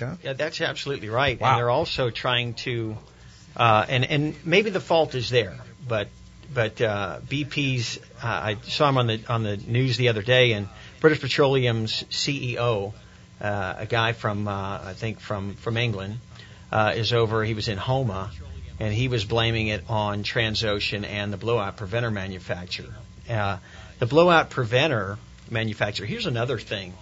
huh? Yeah, that's absolutely right. Wow. And they're also trying to, and maybe the fault is there, but BP's. I saw him on the news the other day, and British Petroleum's CEO, a guy from I think from England, is over. He was in Homa, and he was blaming it on Transocean and the blowout preventer manufacturer. The blowout preventer manufacturer. Here's another thing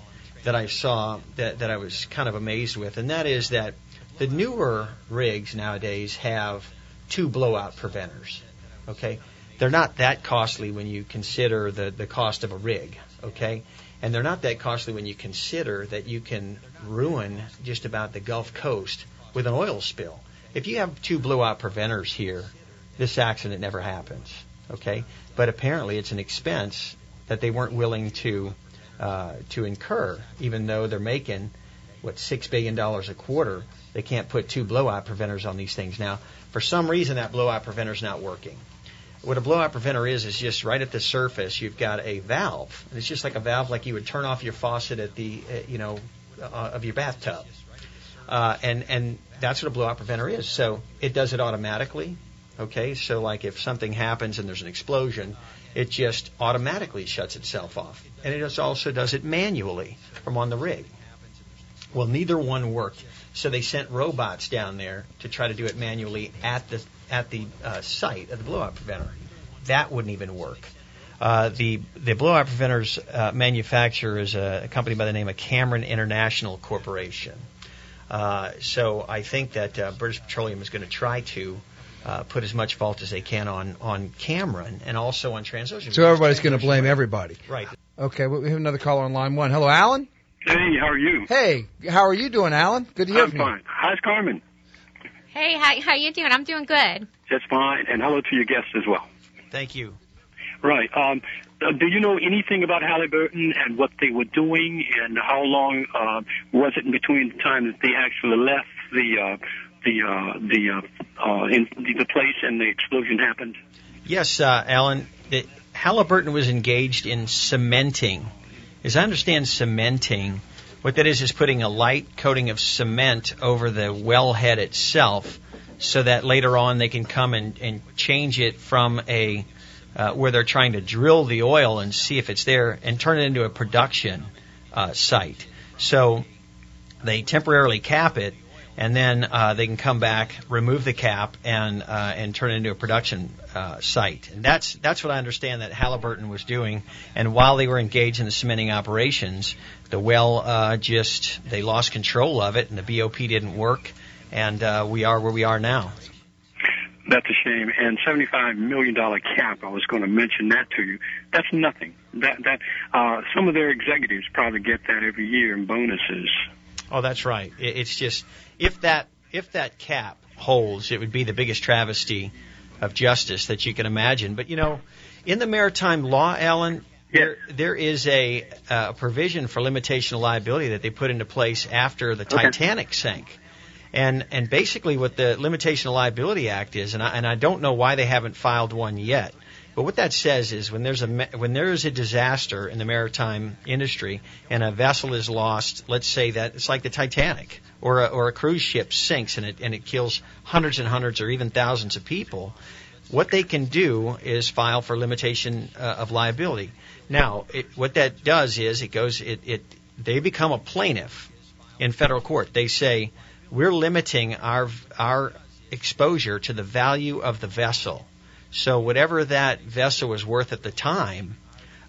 that I saw that I was kind of amazed with, and that is that the newer rigs nowadays have 2 blowout preventers. Okay, they're not that costly when you consider the cost of a rig. Okay, and they're not that costly when you consider that you can ruin just about the Gulf Coast with an oil spill. If you have 2 blowout preventers here, this accident never happens. Okay, but apparently it's an expense that they weren't willing to incur, even though they're making $6 billion a quarter. They can't put 2 blowout preventers on these things. Now, for some reason, that blowout preventer is not working. What a blowout preventer is just right at the surface. You've got a valve. And it's just like a valve, like you would turn off your faucet at the of your bathtub, and that's what a blowout preventer is. So it does it automatically. Okay, so like if something happens and there's an explosion, it just automatically shuts itself off. And it also does it manually from on the rig. Well, neither one worked, so they sent robots down there to try to do it manually at the site of the blowout preventer. That wouldn't even work. The blowout preventers manufacturer is a company by the name of Cameron International Corporation. So I think that British Petroleum is going to try to put as much fault as they can on Cameron and also on Transocean. So everybody's going to blame everybody. Right. Okay, well, we have another caller on line 1. Hello, Alan? Hey, how are you? Hey, how are you doing, Alan? Good to hear from you. I'm fine. How's Carmen? Hey, how you doing? I'm doing good. Just fine, and hello to your guests as well. Thank you. Right. Do you know anything about Halliburton and what they were doing, and how long was it in between the time that they actually left the place and the explosion happened? Yes, Alan. Halliburton was engaged in cementing. As I understand cementing, what that is putting a light coating of cement over the wellhead itself so that later on they can come and change it from where they're trying to drill the oil and see if it's there and turn it into a production site. So they temporarily cap it, and then they can come back, remove the cap, and turn it into a production site. And that's what I understand that Halliburton was doing. And while they were engaged in the cementing operations, the well they lost control of it, and the BOP didn't work, and we are where we are now. That's a shame. And $75 million cap, I was going to mention that to you. That's nothing. That some of their executives probably get that every year in bonuses. Oh, that's right. It's just if that cap holds, it would be the biggest travesty of justice that you can imagine. But in the maritime law, Alan, there is a provision for limitation of liability that they put into place after the Titanic sank. And basically what the Limitation of Liability Act is, and I don't know why they haven't filed one yet, but what that says is when there is a disaster in the maritime industry and a vessel is lost, let's say that it's like the Titanic or a cruise ship sinks and it kills hundreds and hundreds or even thousands of people, what they can do is file for limitation of liability. Now, what that does is they become a plaintiff in federal court. They say, we're limiting our exposure to the value of the vessel. So whatever that vessel was worth at the time,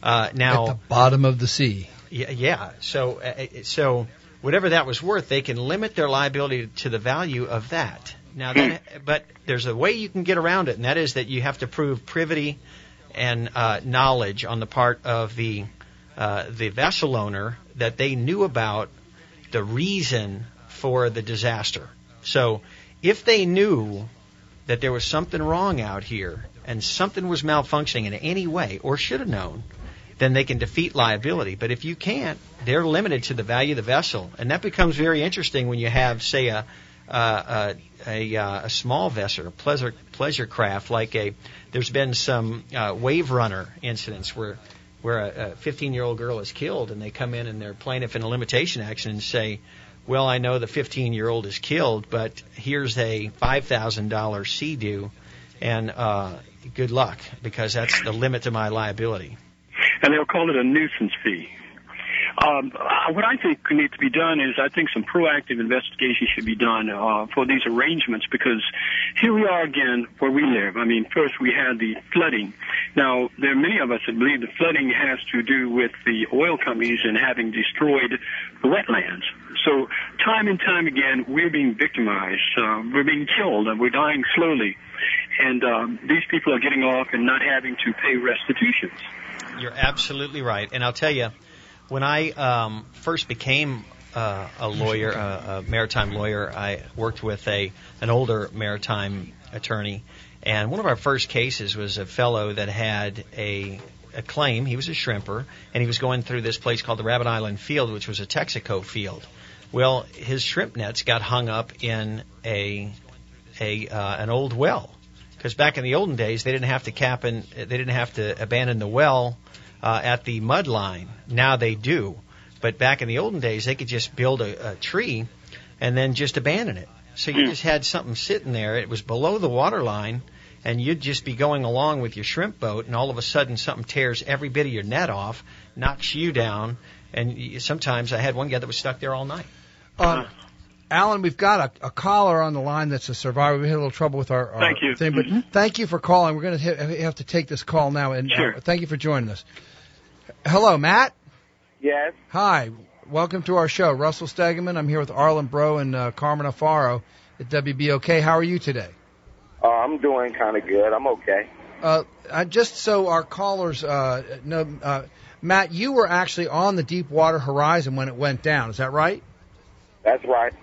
now at the bottom of the sea. Yeah. So whatever that was worth, they can limit their liability to the value of that. Now, but there's a way you can get around it, and that is that you have to prove privity and knowledge on the part of the vessel owner that they knew about the reason for the disaster. So if they knew that there was something wrong out here and something was malfunctioning in any way or should have known, then they can defeat liability. But if you can't, they're limited to the value of the vessel. And that becomes very interesting when you have, say, a small vessel, a pleasure craft, there's been some wave runner incidents where a 15-year-old girl is killed and they come in and they're plaintiff in a limitation action and say, well, I know the 15-year-old is killed, but here's a $5,000 sea-doo, and good luck, because that's the limit to my liability. And they'll call it a nuisance fee. What I think needs to be done is I think some proactive investigation should be done for these arrangements, because here we are again where we live. I mean, first we had the flooding. Now, there are many of us that believe the flooding has to do with the oil companies and having destroyed the wetlands. So time and time again, we're being victimized. We're being killed, and we're dying slowly. And these people are getting off and not having to pay restitutions. You're absolutely right. And I'll tell you, when I first became a lawyer, a maritime lawyer, I worked with an older maritime attorney, and one of our first cases was a fellow that had a claim. He was a shrimper, and he was going through this place called the Rabbit Island Field, which was a Texaco field. Well, his shrimp nets got hung up in an old well, because back in the olden days they didn't have to abandon the well at the mud line. Now they do. But back in the olden days, they could just build a tree and then just abandon it. So you just had something sitting there. It was below the water line, and you'd just be going along with your shrimp boat, and all of a sudden something tears every bit of your net off, knocks you down, and sometimes I had one guy that was stuck there all night. Alan, we've got a caller on the line that's a survivor. We had a little trouble with our thank you. thing, but thank you for calling. We're going to have to take this call now, and sure. Thank you for joining us. Hello, Matt? Yes. Hi. Welcome to our show. Russell Stegeman. I'm here with Arlen, Braud, and Carmen Alfaro at WBOK. How are you today? I'm doing kind of good. I'm okay. Just so our callers know, Matt, you were actually on the Deepwater Horizon when it went down. Is that right? That's right.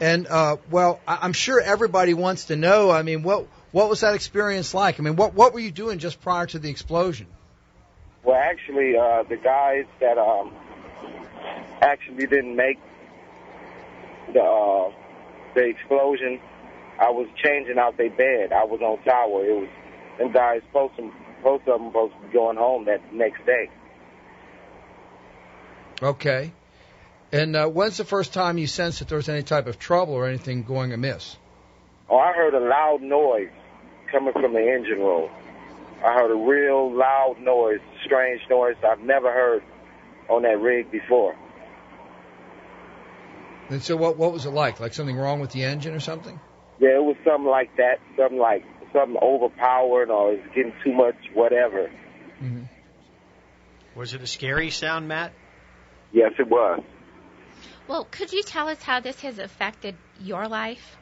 And, well, I'm sure everybody wants to know, I mean, what was that experience like? I mean, what were you doing just prior to the explosion? Well, actually, the guys that actually didn't make the explosion, I was changing out their bed. I was on tower. It was them guys, most of them supposed to be going home that next day. Okay. And when's the first time you sensed that there was any type of trouble or anything going amiss? Oh, I heard a loud noise coming from the engine room. I heard a real loud noise, strange noise I've never heard on that rig before. And so what was it like? Like something wrong with the engine or something? Yeah, it was something like that, something overpowered or it's getting too much whatever. Mm-hmm. Was it a scary sound, Matt? Yes, it was. Well, could you tell us how this has affected your life?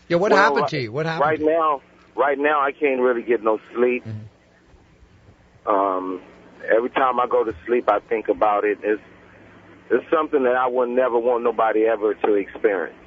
Yeah, what happened to you? What happened? Right now, I can't really get no sleep. Mm-hmm. Every time I go to sleep, I think about it. It's something that I would never want nobody ever to experience.